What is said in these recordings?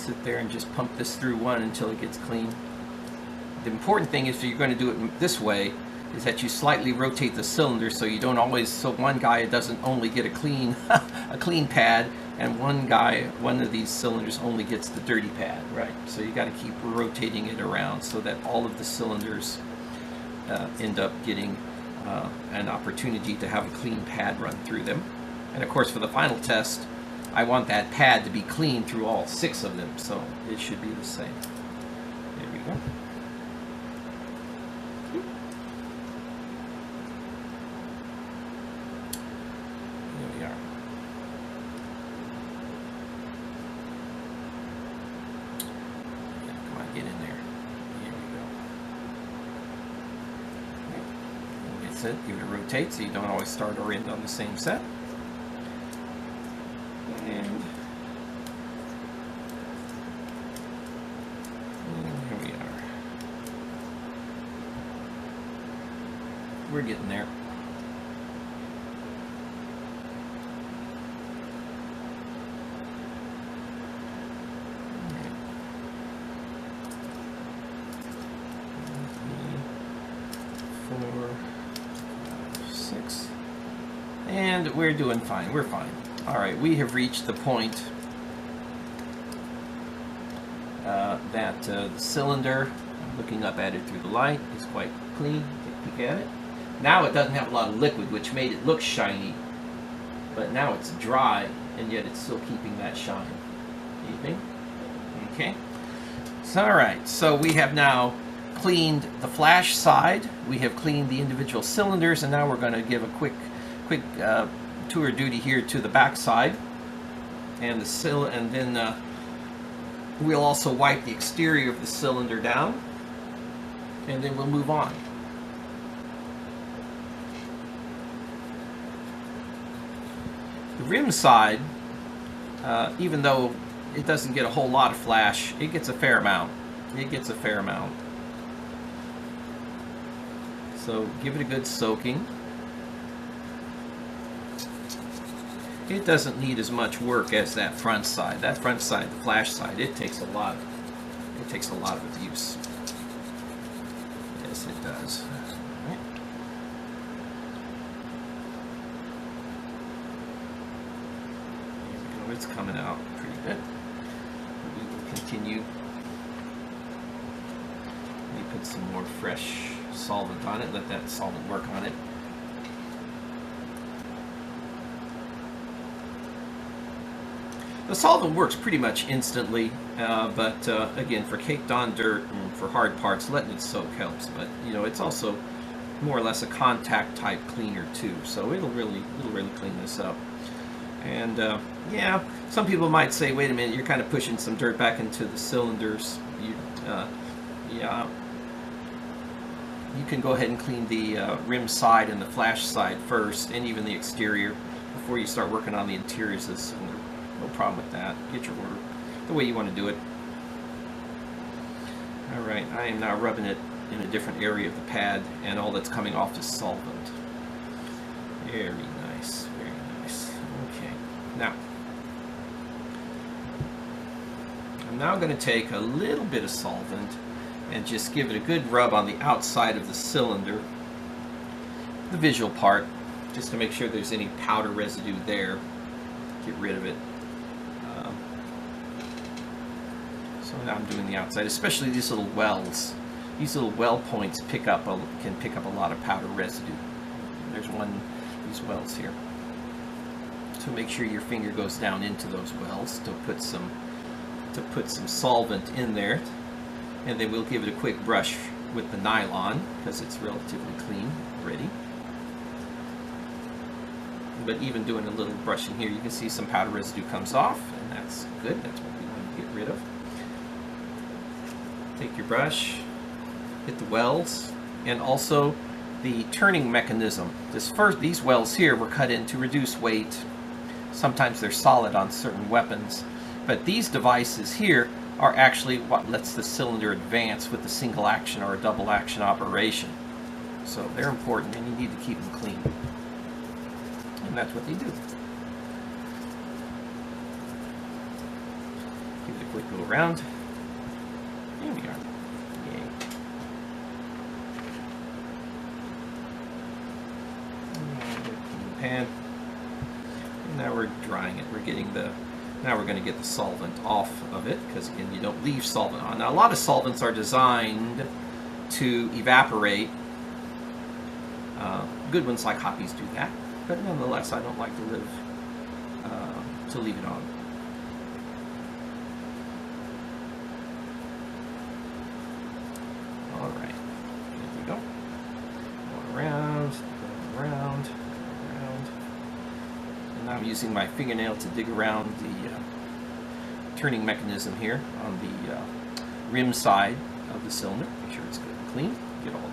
sit there and just pump this through one until it gets clean. The important thing is, if you're going to do it this way, is that you slightly rotate the cylinder so you don't always, so one guy doesn't only get a clean a clean pad, and one of these cylinders only gets the dirty pad, right? So you got to keep rotating it around so that all of the cylinders end up getting an opportunity to have a clean pad run through them. And of course, for the final test, I want that pad to be clean through all 6 of them, so it should be the same. There we go. Get in there. Here we go. That's it. Give it a rotate so you don't always start or end on the same set. And here we are. We're getting there. And we're doing fine. We're fine. All right, we have reached the point that the cylinder, I'm looking up at it through the light, is quite clean. Take a peek at it. Now it doesn't have a lot of liquid, which made it look shiny, but now it's dry, and yet it's still keeping that shine. Evening. Okay. So, all right. So we have now cleaned the flash side. We have cleaned the individual cylinders, and now we're going to give a quick tour duty here to the back side, and then we'll also wipe the exterior of the cylinder down, and then we'll move on. The rim side, even though it doesn't get a whole lot of flash, it gets a fair amount. It gets a fair amount. So give it a good soaking. It doesn't need as much work as that front side. That front side, the flash side, it takes a lot of abuse. Yes, it does. All right. There we go. It's coming out pretty good. We will continue. Let me put some more fresh solvent on it. Let that solvent work on it. The solvent works pretty much instantly, but again, for caked on dirt and for hard parts, letting it soak helps. But you know, it's also more or less a contact type cleaner too, so it'll really clean this up. And yeah, some people might say, wait a minute, you're kind of pushing some dirt back into the cylinders. Yeah, you can go ahead and clean the rim side and the flash side first, and even the exterior, before you start working on the interiors of the cylinder. No problem with that. Get your order the way you want to do it. Alright, I am now rubbing it in a different area of the pad, and all that's coming off is solvent. Very nice, very nice. Okay, now I'm now going to take a little bit of solvent and just give it a good rub on the outside of the cylinder, the visual part, just to make sure there's any powder residue there. Get rid of it. So now I'm doing the outside, especially these little wells. These little well points can pick up a lot of powder residue. There's one, these wells here. So make sure your finger goes down into those wells to put some solvent in there, and then we'll give it a quick brush with the nylon because it's relatively clean already. But even doing a little brushing here, you can see some powder residue comes off, and that's good. That's what we want to get rid of. Take your brush, hit the wells, and also the turning mechanism. These wells here were cut in to reduce weight. Sometimes they're solid on certain weapons, but these devices here are actually what lets the cylinder advance with a single action or a double action operation. So they're important, and you need to keep them clean. And that's what they do. Give give it a quick go around. There we are. Yay. Pan. And now we're drying it. Now we're going to get the solvent off of it, because again, you don't leave solvent on. Now a lot of solvents are designed to evaporate. Good ones like Hoppies do that, but nonetheless, I don't like to leave it on. All right, there we go. Going around, around. And now I'm using my fingernail to dig around the turning mechanism here on the rim side of the cylinder. Make sure it's good and clean. Get all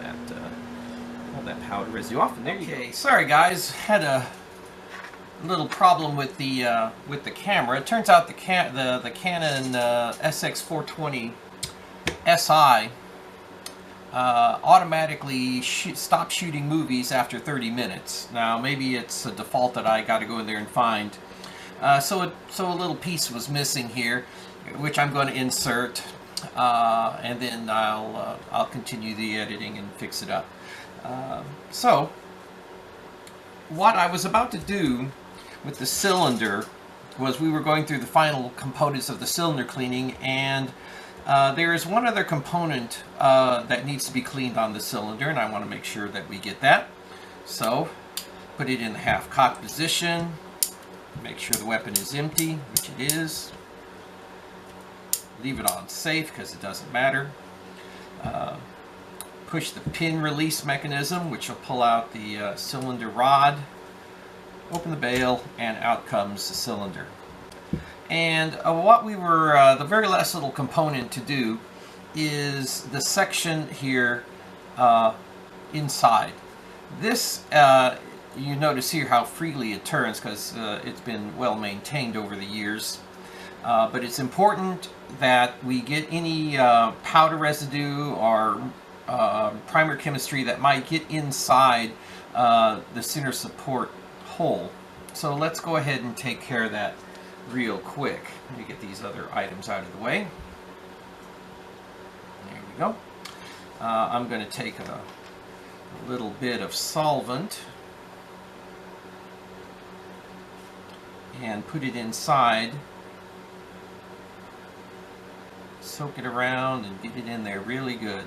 that powder residue off. And there you go. Sorry guys, had a little problem with the camera. It turns out the Canon SX420 SI automatically stops shooting movies after 30 minutes. Now maybe it's a default that I got to go in there and find. So a little piece was missing here, which I'm going to insert, and then I'll continue the editing and fix it up. So what I was about to do with the cylinder was we were going through the final components of the cylinder cleaning, and there is one other component that needs to be cleaned on the cylinder, and I want to make sure that we get that. So put it in the half-cocked position, make sure the weapon is empty, which it is. Leave it on safe because it doesn't matter. Push the pin release mechanism, which will pull out the cylinder rod. Open the bail, and out comes the cylinder. And what we were, the very last little component to do is the section here inside. This, you notice here how freely it turns because it's been well maintained over the years. But it's important that we get any powder residue or primer chemistry that might get inside the center support hole. So let's go ahead and take care of that real quick. Let me get these other items out of the way. There we go. I'm going to take a little bit of solvent and put it inside. Soak it around and get it in there really good.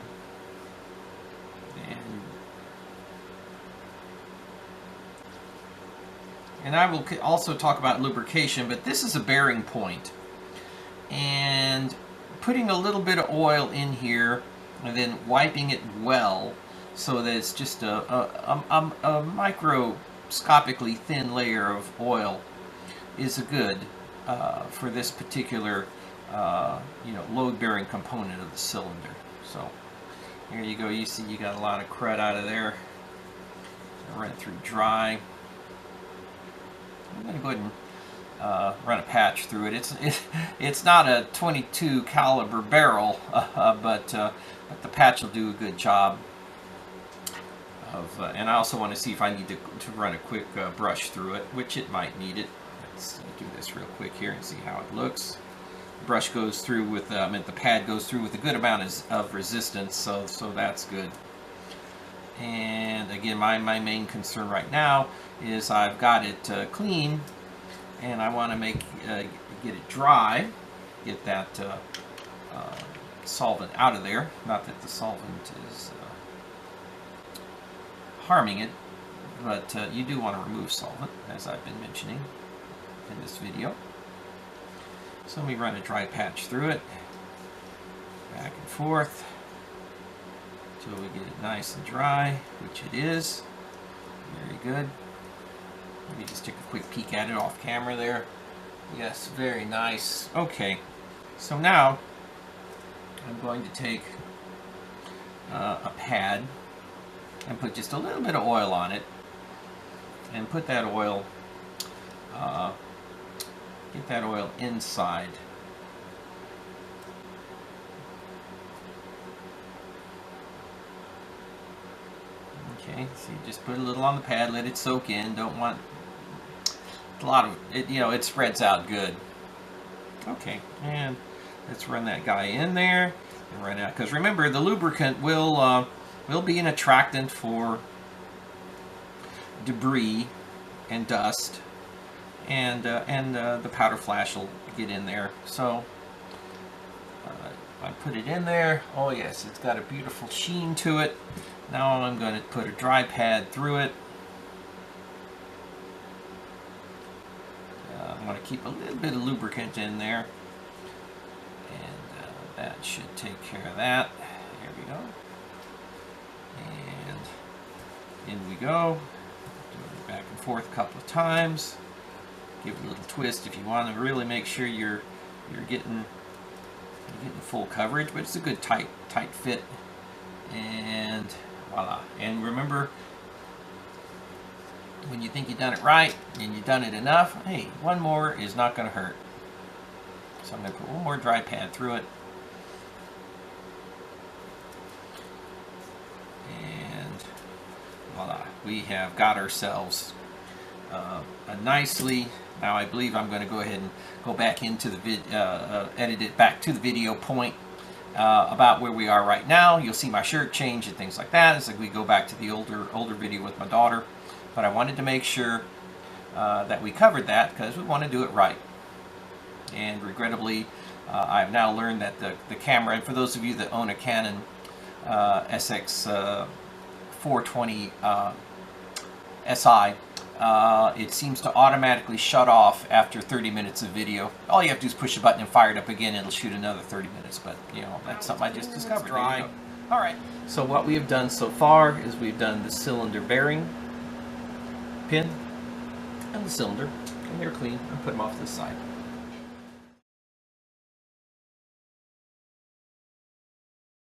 And I will also talk about lubrication, but this is a bearing point. And putting a little bit of oil in here and then wiping it well so that it's just a microscopically thin layer of oil is a good for this particular load-bearing component of the cylinder. So here you go. You see you got a lot of crud out of there. Run it through dry. I'm going to go ahead and run a patch through it. It's not a 22 caliber barrel, but the patch will do a good job. And I also want to see if I need to run a quick brush through it, which it might need it. Let's do this real quick here and see how it looks. The brush goes through with, the pad goes through with a good amount of resistance, so that's good. And again, my main concern right now is I've got it clean, and I want to get it dry, get that solvent out of there. Not that the solvent is harming it, but you do want to remove solvent, as I've been mentioning in this video. So let me run a dry patch through it, back and forth, until we get it nice and dry, which it is. Very good. Let me just take a quick peek at it off camera there. Yes, very nice. Okay, so now I'm going to take a pad and put just a little bit of oil on it, and put that oil, get that oil inside. Okay, so you just put a little on the pad, let it soak in. Don't want a lot of it, it spreads out good. Okay, and Let's run that guy in there and run out. Because remember, the lubricant will be an attractant for debris and dust, and the powder flash will get in there. So I put it in there. Oh yes, it's got a beautiful sheen to it. Now I'm going to put a dry pad through it. I'm going to keep a little bit of lubricant in there, and that should take care of that. There we go. And in we go. Do it back and forth a couple of times. Give it a little twist if you want to really make sure you're getting full coverage, but it's a good tight fit. And voila. And remember, when you think you've done it right and you've done it enough, hey, one more is not going to hurt. So I'm going to put one more dry pad through it. And voila, we have got ourselves a nicely. Now I believe I'm going to go ahead and go back into the edit it back to the video point about where we are right now. You'll see my shirt change and things like that. It's like we go back to the older video with my daughter. But I wanted to make sure that we covered that because we want to do it right. And regrettably, I've now learned that the camera, and for those of you that own a Canon SX 420 SI, it seems to automatically shut off after 30 minutes of video. All you have to do is push a button and fire it up again, and it'll shoot another 30 minutes. But, you know, that's something I just discovered. Dry. All right. So what we have done so far is we've done the cylinder bearing pin and the cylinder, and they're clean. I'll put them off to the side.